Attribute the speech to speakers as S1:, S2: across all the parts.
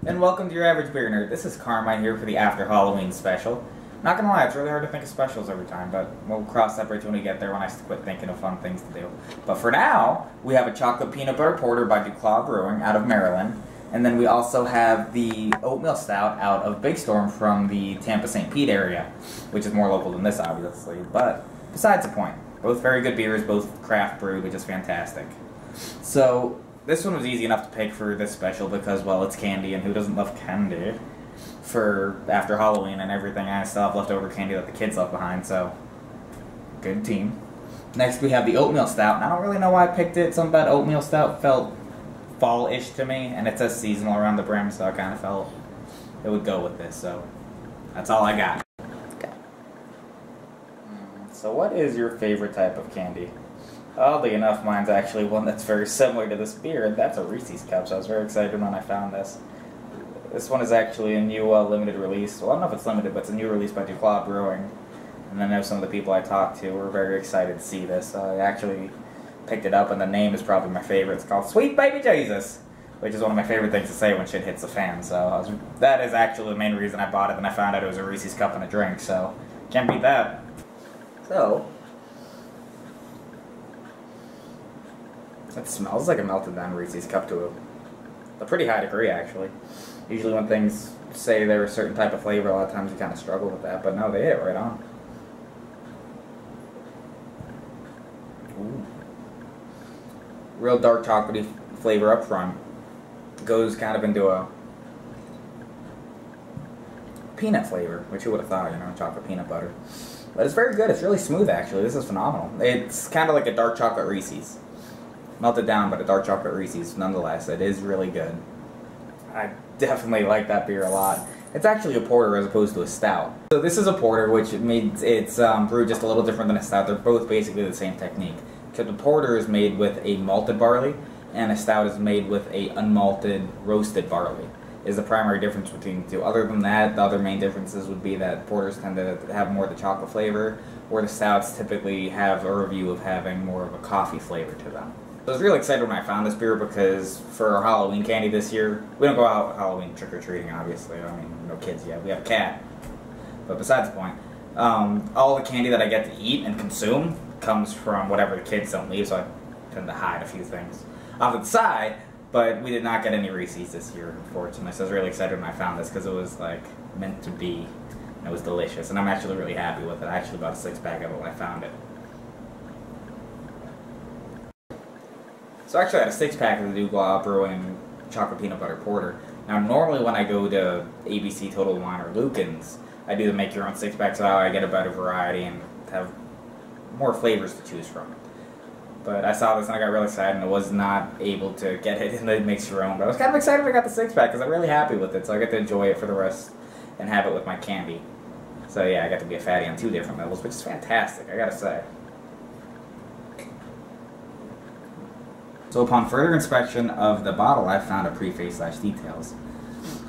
S1: And welcome to your average beer nerd. This is Carmine here for the After Halloween special. Not gonna lie, it's really hard to think of specials every time, but we'll cross that bridge when we get there when I quit thinking of fun things to do. But for now, we have a chocolate peanut butter porter by DuClaw Brewing out of Maryland. And then we also have the Oatmeal Stout out of Big Storm from the Tampa-St. Pete area, which is more local than this, obviously. But besides the point, both very good beers, both craft brewed, which is fantastic. So this one was easy enough to pick for this special because, well, it's candy, and who doesn't love candy for after Halloween and everything. I still have leftover candy that the kids left behind, so good team. Next we have the Oatmeal Stout, and I don't really know why I picked it. Something about Oatmeal Stout felt fall-ish to me, and it says seasonal around the brim, so I kind of felt it would go with this, so that's all I got. Okay. So what is your favorite type of candy? Oddly enough, mine's actually one that's very similar to this beer, and that's a Reese's Cup, so I was very excited when I found this. This one is actually a new limited release. Well, I don't know if it's limited, but it's a new release by DuClaw Brewing. And I know some of the people I talked to were very excited to see this. I actually picked it up, and the name is probably my favorite. It's called Sweet Baby Jesus, which is one of my favorite things to say when shit hits the fan. So that is actually the main reason I bought it, and I found out it was a Reese's Cup and a drink, so can't beat that. So it smells like a melted down Reese's Cup to a pretty high degree, actually. Usually when things say they're a certain type of flavor, a lot of times you kind of struggle with that, but no, they hit it right on. Ooh. Real dark chocolatey flavor up front. Goes kind of into a peanut flavor, which you would have thought, you know, chocolate peanut butter. But it's very good. It's really smooth, actually. This is phenomenal. It's kind of like a dark chocolate Reese's. Melted down, but a dark chocolate Reese's nonetheless. It is really good. I definitely like that beer a lot. It's actually a porter as opposed to a stout. So this is a porter, which means it's brewed just a little different than a stout. They're both basically the same technique. Except the porter is made with a malted barley, and a stout is made with a unmalted roasted barley. Is the primary difference between the two. Other than that, the other main differences would be that porters tend to have more of the chocolate flavor, where the stouts typically have a review of having more of a coffee flavor to them. I was really excited when I found this beer because for our Halloween candy this year, we don't go out Halloween trick-or-treating, obviously. I mean, no kids yet. We have a cat. But besides the point, all the candy that I get to eat and consume comes from whatever the kids don't leave, so I tend to hide a few things off to the side. But we did not get any Reese's this year, unfortunately. So I was really excited when I found this because it was like meant to be. And it was delicious, and I'm actually really happy with it. I actually bought a 6-pack of it when I found it. So actually I had a 6-pack of the DuClaw Brewing Chocolate Peanut Butter Porter. Now normally when I go to ABC, Total Wine, or Lucan's, I do the make your own 6-pack so I get a better variety and have more flavors to choose from. But I saw this and I got really excited, and I was not able to get it in the mix your own. But I was kind of excited I got the 6-pack because I'm really happy with it, so I get to enjoy it for the rest and have it with my candy. So yeah, I got to be a fatty on 2 different levels, which is fantastic, I gotta say. So upon further inspection of the bottle, I found a preface/details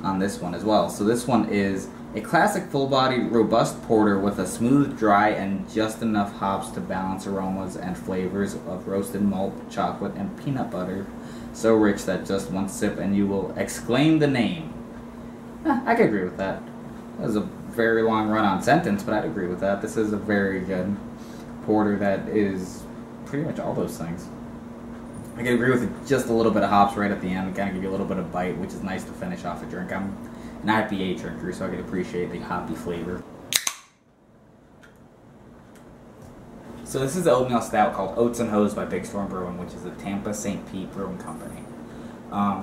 S1: on this one as well. So this one is a classic full-bodied, robust porter with a smooth, dry, and just enough hops to balance aromas and flavors of roasted malt, chocolate, and peanut butter. So rich that just one sip and you will exclaim the name. I could agree with that. That was a very long run-on sentence, but I'd agree with that. This is a very good porter that is pretty much all those things. I can agree with just a little bit of hops right at the end, kind of give you a little bit of bite, which is nice to finish off a drink. I'm an IPA drinker, so I can appreciate the hoppy flavor. So this is the Oatmeal Stout called Oats and Hose by Big Storm Brewing, which is a Tampa-St. Pete brewing company.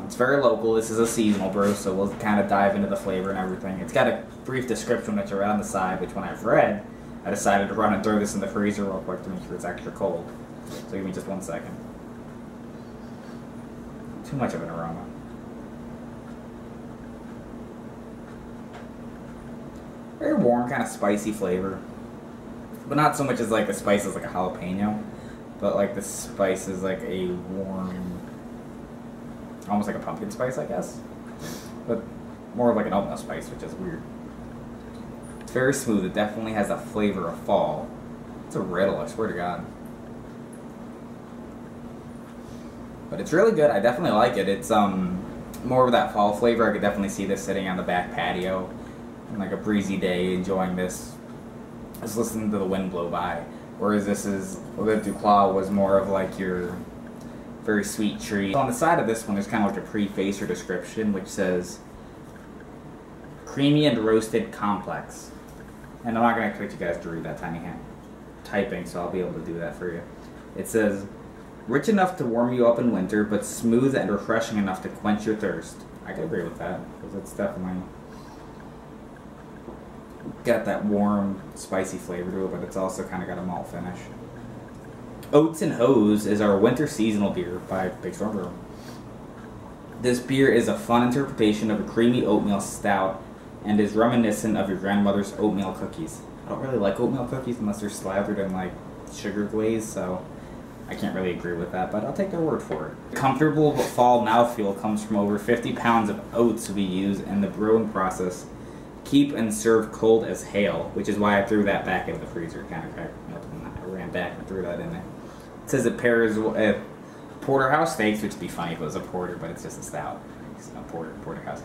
S1: It's very local. This is a seasonal brew, so we'll kind of dive into the flavor and everything. It's got a brief description which are on the side, which when I've read, I decided to run and throw this in the freezer real quick to make sure it's extra cold. So give me just 1 second. Too much of an aroma. Very warm, kind of spicy flavor. But not so much as like the spice is like a jalapeno, but like the spice is like a warm, almost like a pumpkin spice, I guess. But more like an oatmeal spice, which is weird. It's very smooth. It definitely has that flavor of fall. It's a riddle, I swear to God. But it's really good. I definitely like it. It's more of that fall flavor. I could definitely see this sitting on the back patio on like a breezy day, enjoying this, just listening to the wind blow by. Whereas the DuClaw was more of like your very sweet treat. So on the side of this one, there's kind of like a preface or description which says creamy and roasted complex. And I'm not going to expect you guys to read that tiny hand typing, so I'll be able to do that for you. It says, rich enough to warm you up in winter, but smooth and refreshing enough to quench your thirst. I can agree with that, because it's definitely got that warm, spicy flavor to it, but it's also kind of got a malt finish. Oats and Hose is our winter seasonal beer by Big Storm Brewing. This beer is a fun interpretation of a creamy oatmeal stout and is reminiscent of your grandmother's oatmeal cookies. I don't really like oatmeal cookies unless they're slathered in like sugar glaze, so I can't really agree with that, but I'll take their word for it. Comfortable fall mouthfeel comes from over 50 pounds of oats we use in the brewing process. Keep and serve cold as hail, which is why I threw that back into the freezer. Kind of cracked me up, and I ran back and threw that in there. It says it pairs with porterhouse steaks, which would be funny if it was a porter, but it's just a stout. It's a porterhouse.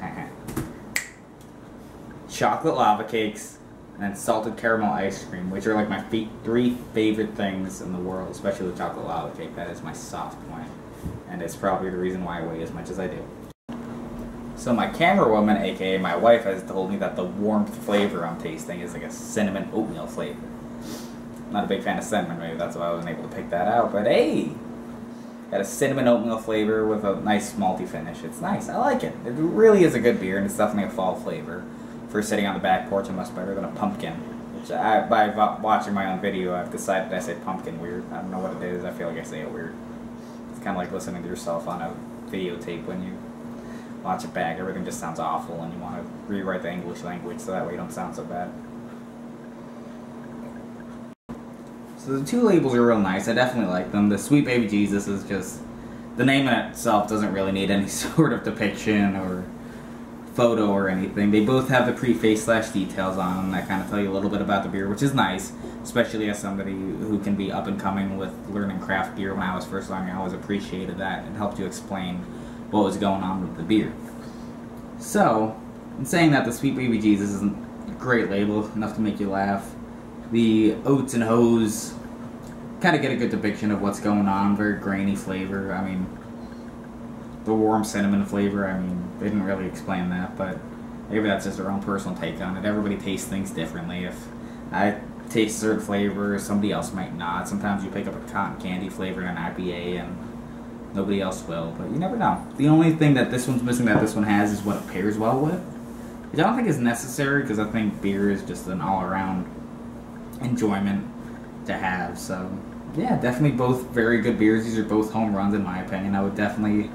S1: Chocolate lava cakes, and then salted caramel ice cream, which are like my three favorite things in the world, especially the chocolate lava cake. That is my soft point, and it's probably the reason why I weigh as much as I do. So my camera woman, aka my wife, has told me that the warmth flavor I'm tasting is like a cinnamon oatmeal flavor. I'm not a big fan of cinnamon, maybe that's why I wasn't able to pick that out, but hey! Got a cinnamon oatmeal flavor with a nice malty finish. It's nice, I like it. It really is a good beer, and it's definitely a fall flavor. For sitting on the back porch, it's much better than a pumpkin. Which by watching my own video, I've decided I say pumpkin weird. I don't know what it is, I feel like I say it weird. It's kind of like listening to yourself on a videotape when you watch it back. Everything just sounds awful and you want to rewrite the English language so that way you don't sound so bad. So the two labels are real nice. I definitely like them. The Sweet Baby Jesus is just, the name in itself doesn't really need any sort of depiction or photo or anything. They both have the preface / details on them that kind of tell you a little bit about the beer, which is nice, especially as somebody who can be up and coming with learning craft beer. When I was first learning, I always appreciated that. It helped you explain what was going on with the beer. So, in saying that, the Sweet Baby Jesus isn't a great label, enough to make you laugh. The Oats and Hose kind of get a good depiction of what's going on. Very grainy flavor. I mean, the warm cinnamon flavor, I mean, they didn't really explain that, but maybe that's just their own personal take on it. Everybody tastes things differently. If I taste certain flavors, somebody else might not. Sometimes you pick up a cotton candy flavor in an IPA and nobody else will, but you never know. The only thing that this one's missing that this one has is what it pairs well with, which I don't think is necessary because I think beer is just an all-around enjoyment to have. So yeah, definitely both very good beers. These are both home runs in my opinion. I would definitely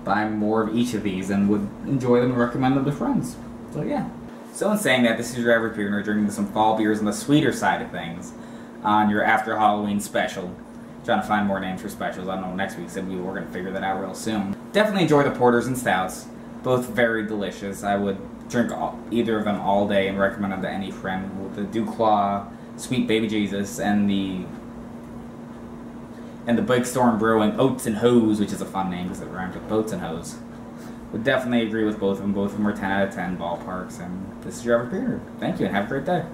S1: buy more of each of these and would enjoy them and recommend them to friends. So yeah. So in saying that, this is your average beer nerd drinking some fall beers on the sweeter side of things on your after Halloween special. Trying to find more names for specials. I don't know, next week's we're going to figure that out real soon. Definitely enjoy the porters and stouts. Both very delicious. I would drink either of them all day and recommend them to any friend. With the DuClaw, Sweet Baby Jesus, and the Big Storm Brewing Oats and Hose, which is a fun name because it rhymes with boats and hose. Would definitely agree with both of them. Both of them are 10 out of 10 ballparks, and this is your average beer nerd. Thank you and have a great day.